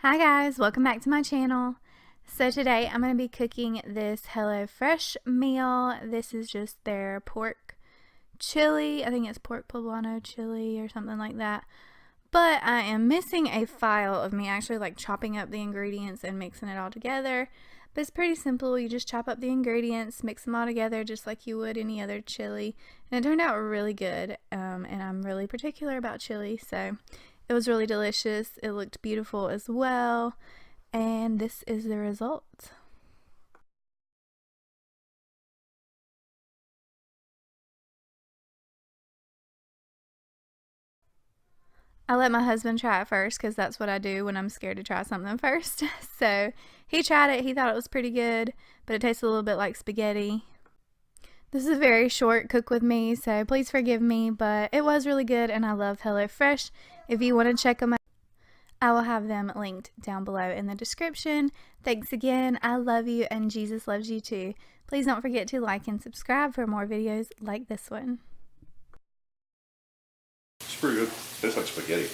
Hi guys, welcome back to my channel. So today I'm going to be cooking this HelloFresh meal. This is just their pork chili. I think it's pork poblano chili or something like that. But I am missing a file of me actually like chopping up the ingredients and mixing it all together. But it's pretty simple. You just chop up the ingredients, mix them all together just like you would any other chili. And it turned out really good. And I'm really particular about chili, so it was really delicious. It looked beautiful as well. And this is the result. I let my husband try it first because that's what I do when I'm scared to try something first. So he tried it. He thought it was pretty good, but it tastes a little bit like spaghetti. This is a very short cook with me, so please forgive me, but it was really good and I love HelloFresh. If you want to check them out, I will have them linked down below in the description. Thanks again. I love you and Jesus loves you too. Please don't forget to like and subscribe for more videos like this one. It's pretty good. Tastes like spaghetti.